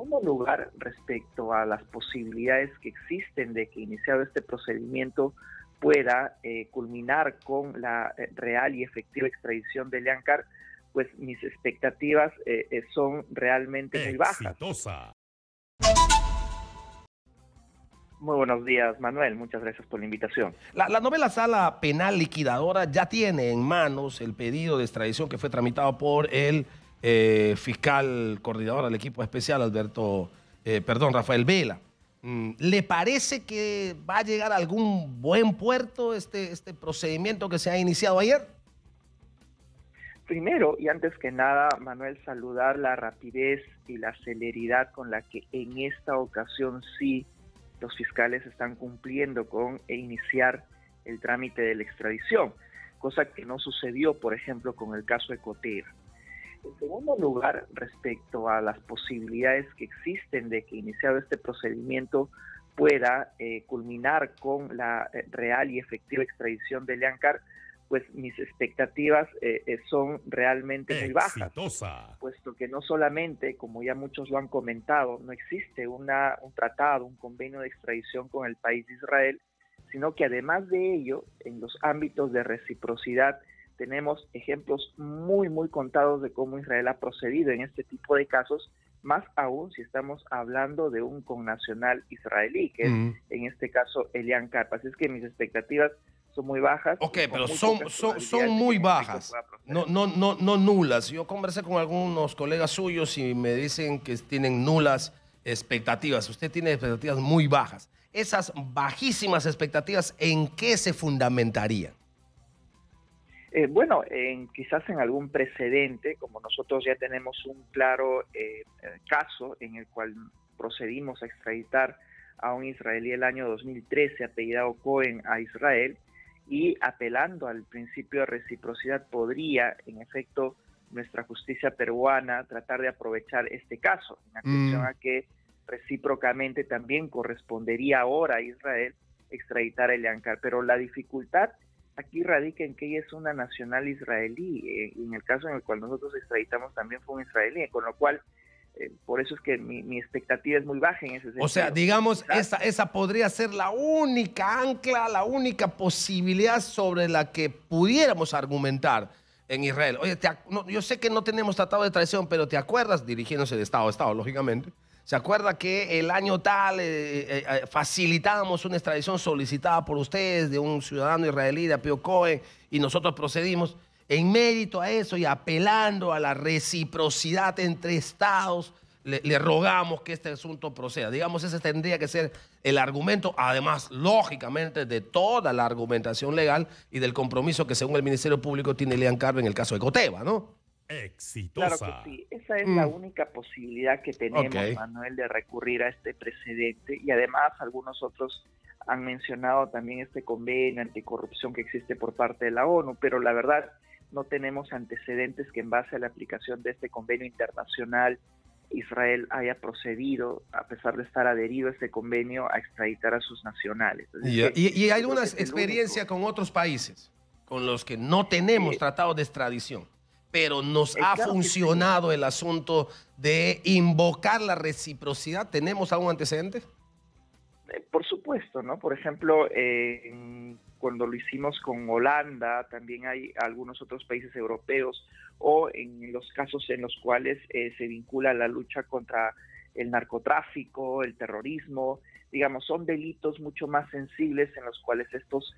segundo lugar, respecto a las posibilidades que existen de que iniciado este procedimiento pueda culminar con la real y efectiva extradición de Elian Carr, pues mis expectativas son realmente muy bajas. Muy buenos días, Manuel. Muchas gracias por la invitación. La novela Sala Penal Liquidadora ya tiene en manos el pedido de extradición que fue tramitado por el fiscal coordinador del equipo especial, Rafael Vela. ¿Le parece que va a llegar a algún buen puerto este procedimiento que se ha iniciado ayer? Primero, y antes que nada, Manuel, saludar la rapidez y la celeridad con la que en esta ocasión sí los fiscales están cumpliendo con iniciar el trámite de la extradición, cosa que no sucedió, por ejemplo, con el caso de Cotera. En segundo lugar, respecto a las posibilidades que existen de que iniciado este procedimiento pueda culminar con la real y efectiva extradición de Elian Carr, pues mis expectativas son realmente muy bajas, puesto que no solamente, como ya muchos lo han comentado, no existe un tratado, un convenio de extradición con el país de Israel, sino que además de ello, en los ámbitos de reciprocidad, tenemos ejemplos muy contados de cómo Israel ha procedido en este tipo de casos, más aún si estamos hablando de un connacional israelí, que es en este caso Elian Carr. Así es que mis expectativas son muy bajas. Ok, pero son muy bajas, no nulas. Yo conversé con algunos colegas suyos y me dicen que tienen nulas expectativas. Usted tiene expectativas muy bajas. Esas bajísimas expectativas, ¿en qué se fundamentarían? Quizás en algún precedente, como nosotros ya tenemos un claro caso en el cual procedimos a extraditar a un israelí el año 2013, apellidado Cohen, a Israel, y apelando al principio de reciprocidad, podría, en efecto, nuestra justicia peruana tratar de aprovechar este caso, en atención a que recíprocamente también correspondería ahora a Israel extraditar a Elian Carr. Pero la dificultad aquí radica en que ella es una nacional israelí, y en el caso en el cual nosotros extraditamos también fue un israelí, con lo cual por eso es que mi expectativa es muy baja en ese sentido. O sea, digamos, esa podría ser la única ancla, la única posibilidad sobre la que pudiéramos argumentar en Israel. Oye, yo sé que no tenemos tratado de extradición, pero ¿te acuerdas? Dirigiéndose de Estado a Estado, lógicamente. ¿Se acuerda que el año tal facilitábamos una extradición solicitada por ustedes de un ciudadano israelí de apellido Cohen y nosotros procedimos? En mérito a eso y apelando a la reciprocidad entre estados, le rogamos que este asunto proceda. Digamos, ese tendría que ser el argumento, además, lógicamente, de toda la argumentación legal y del compromiso que, según el Ministerio Público, tiene Elian Carr en el caso de Coteva, ¿no? Claro que sí, esa es la única posibilidad que tenemos, Manuel, de recurrir a este precedente, y además algunos otros han mencionado también este convenio anticorrupción que existe por parte de la ONU, pero la verdad no tenemos antecedentes que en base a la aplicación de este convenio internacional Israel haya procedido, a pesar de estar adherido a este convenio, a extraditar a sus nacionales. ¿Y hay alguna experiencia con otros países con los que no tenemos tratado de extradición, pero nos ha funcionado el asunto de invocar la reciprocidad? ¿Tenemos algún antecedente? Por supuesto, ¿no? Por ejemplo, cuando lo hicimos con Holanda, también hay algunos otros países europeos, o en los casos en los cuales se vincula la lucha contra el narcotráfico, el terrorismo, digamos, son delitos mucho más sensibles en los cuales estos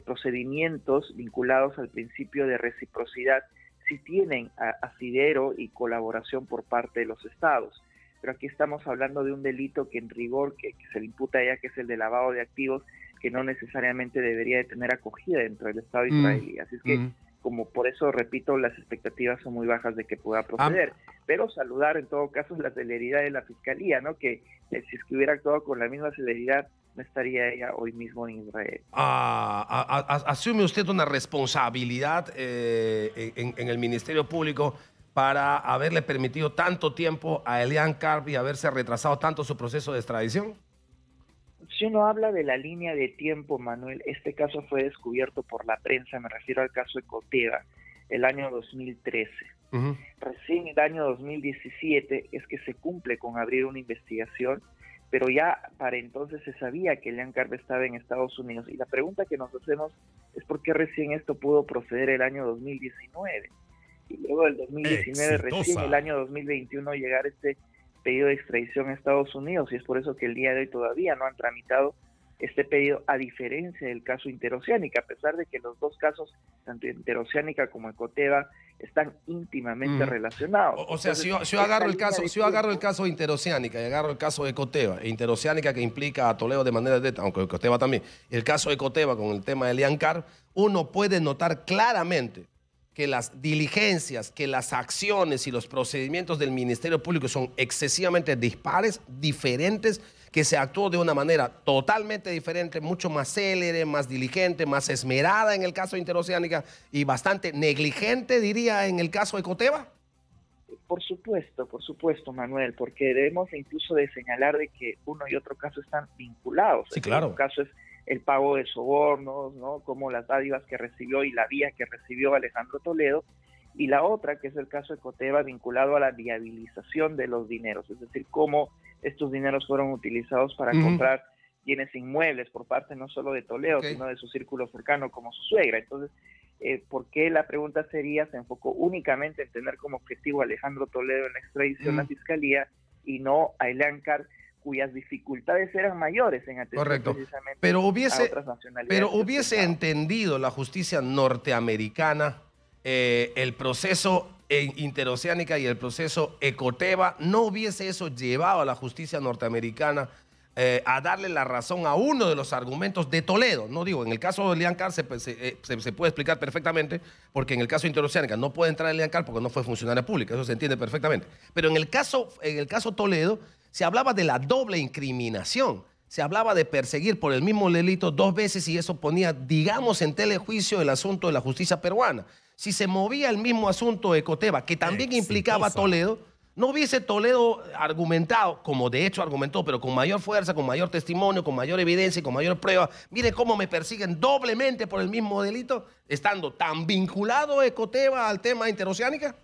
procedimientos vinculados al principio de reciprocidad sí tienen asidero y colaboración por parte de los estados. Pero aquí estamos hablando de un delito que en rigor que se le imputa a ella, que es el de lavado de activos, que no necesariamente debería de tener acogida dentro del Estado israelí. Así es que, como por eso, repito, las expectativas son muy bajas de que pueda proceder. Pero saludar en todo caso la celeridad de la Fiscalía, ¿no? Que si es que hubiera actuado con la misma celeridad, no estaría ella hoy mismo en Israel. ¿Asume usted una responsabilidad en el Ministerio Público para haberle permitido tanto tiempo a Elian Carr y haberse retrasado tanto su proceso de extradición? Si uno habla de la línea de tiempo, Manuel, este caso fue descubierto por la prensa, me refiero al caso de Coteva, el año 2013. Ujú. Recién en el año 2017 es que se cumple con abrir una investigación, pero ya para entonces se sabía que Elian Carp estaba en Estados Unidos. Y la pregunta que nos hacemos es por qué recién esto pudo proceder el año 2019. Y luego del 2019, recién el año 2021, llegar este pedido de extradición a Estados Unidos. Y es por eso que el día de hoy todavía no han tramitado este pedido, a diferencia del caso Interoceánica, a pesar de que los dos casos, tanto Interoceánica como Ecoteva, están íntimamente relacionados. O sea, si yo agarro el caso de Interoceánica y agarro el caso de Ecoteva, Interoceánica que implica a Toledo de manera directa, aunque Ecoteva también, el caso de Ecoteva con el tema de Elian Carp, uno puede notar claramente que las diligencias, que las acciones y los procedimientos del Ministerio Público son excesivamente dispares, diferentes, que se actuó de una manera totalmente diferente, mucho más célere, más diligente, más esmerada en el caso de Interoceánica y bastante negligente, diría, en el caso de Ecoteva. Por supuesto, Manuel, porque debemos incluso de señalar de que uno y otro caso están vinculados. Sí, claro. Un caso es el pago de sobornos, ¿no? Como las dádivas que recibió y la vía que recibió Alejandro Toledo, y la otra, que es el caso de Ecoteva, vinculado a la viabilización de los dineros, es decir, cómo estos dineros fueron utilizados para comprar bienes inmuebles por parte no solo de Toledo, sino de su círculo cercano como su suegra. Entonces, ¿por qué la pregunta sería, se enfocó únicamente en tener como objetivo a Alejandro Toledo en la extradición a la Fiscalía y no a Elian Carp, cuyas dificultades eran mayores en atención precisamente a otras nacionalidades? Pero hubiese entendido la justicia norteamericana el proceso Interoceánica y el proceso Ecoteva, ¿no hubiese eso llevado a la justicia norteamericana a darle la razón a uno de los argumentos de Toledo? No digo, en el caso de Elian Carp se puede explicar perfectamente, porque en el caso de Interoceánica no puede entrar Elian Carp porque no fue funcionaria pública, eso se entiende perfectamente. Pero en el caso Toledo se hablaba de la doble incriminación. Se hablaba de perseguir por el mismo delito dos veces y eso ponía, digamos, en telejuicio el asunto de la justicia peruana. Si se movía el mismo asunto de Ecoteva, que también implicaba a Toledo, no hubiese Toledo argumentado, como de hecho argumentó, pero con mayor fuerza, con mayor testimonio, con mayor evidencia y con mayor prueba. Miren cómo me persiguen doblemente por el mismo delito, estando tan vinculado Ecoteva al tema Interoceánica.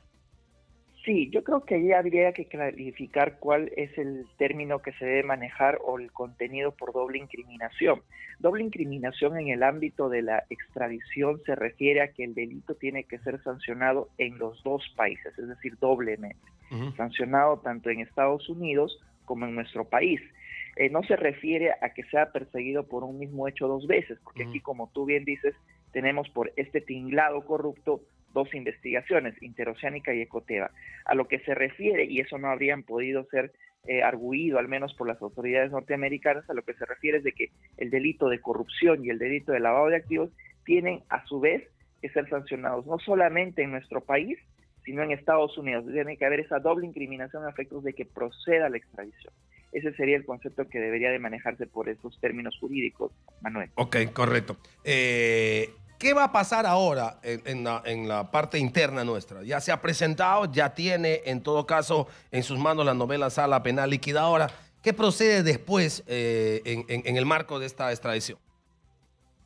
Sí, yo creo que ahí habría que clarificar cuál es el término que se debe manejar o el contenido por doble incriminación. Doble incriminación en el ámbito de la extradición se refiere a que el delito tiene que ser sancionado en los dos países, es decir, doblemente. Sancionado tanto en Estados Unidos como en nuestro país. No se refiere a que sea perseguido por un mismo hecho dos veces, porque aquí, como tú bien dices, tenemos por este tinglado corrupto dos investigaciones, Interoceánica y Ecoteva. A lo que se refiere, y eso no habrían podido ser arguido, al menos por las autoridades norteamericanas, a lo que se refiere es de que el delito de corrupción y el delito de lavado de activos tienen a su vez que ser sancionados, no solamente en nuestro país, sino en Estados Unidos. Tiene que haber esa doble incriminación a efectos de que proceda la extradición. Ese sería el concepto que debería de manejarse por esos términos jurídicos, Manuel. Ok, correcto. ¿Qué va a pasar ahora en la parte interna nuestra? Ya se ha presentado, ya tiene en todo caso en sus manos la novela Sala Penal Liquidadora. ¿Qué procede después en el marco de esta extradición?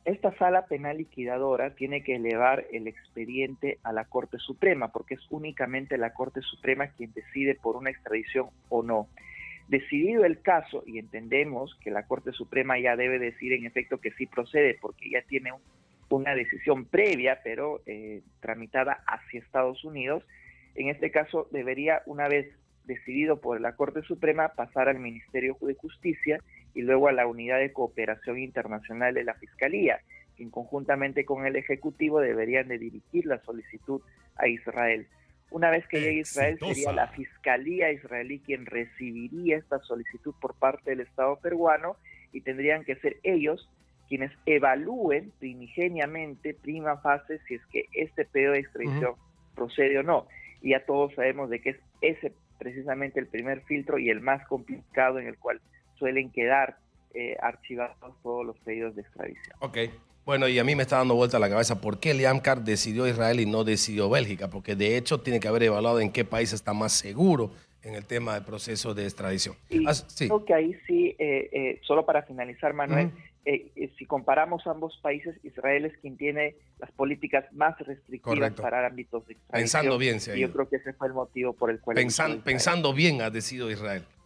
Esta Sala Penal Liquidadora tiene que elevar el expediente a la Corte Suprema, porque es únicamente la Corte Suprema quien decide por una extradición o no. Decidido el caso, y entendemos que la Corte Suprema ya debe decir en efecto que sí procede, porque ya tiene una decisión previa, pero tramitada hacia Estados Unidos. En este caso debería, una vez decidido por la Corte Suprema, pasar al Ministerio de Justicia y luego a la Unidad de Cooperación Internacional de la Fiscalía, quien conjuntamente con el Ejecutivo deberían de dirigir la solicitud a Israel. Una vez que llegue a Israel, sería la Fiscalía israelí quien recibiría esta solicitud por parte del Estado peruano y tendrían que ser ellos quienes evalúen primigeniamente, prima facie, si es que este pedido de extradición procede o no. Y ya todos sabemos de que es ese precisamente el primer filtro y el más complicado en el cual suelen quedar archivados todos los pedidos de extradición. Ok. Bueno, y a mí me está dando vuelta la cabeza por qué Elian Carp decidió Israel y no decidió Bélgica, porque de hecho tiene que haber evaluado en qué país está más seguro en el tema del proceso de extradición. Y sí. creo que ahí sí, solo para finalizar, Manuel, si comparamos ambos países, Israel es quien tiene las políticas más restrictivas Correcto. para ámbitos de extradición. Pensando bien se ha Y yo ido. creo que ese fue el motivo por el cual... Pensando bien ha decidido Israel.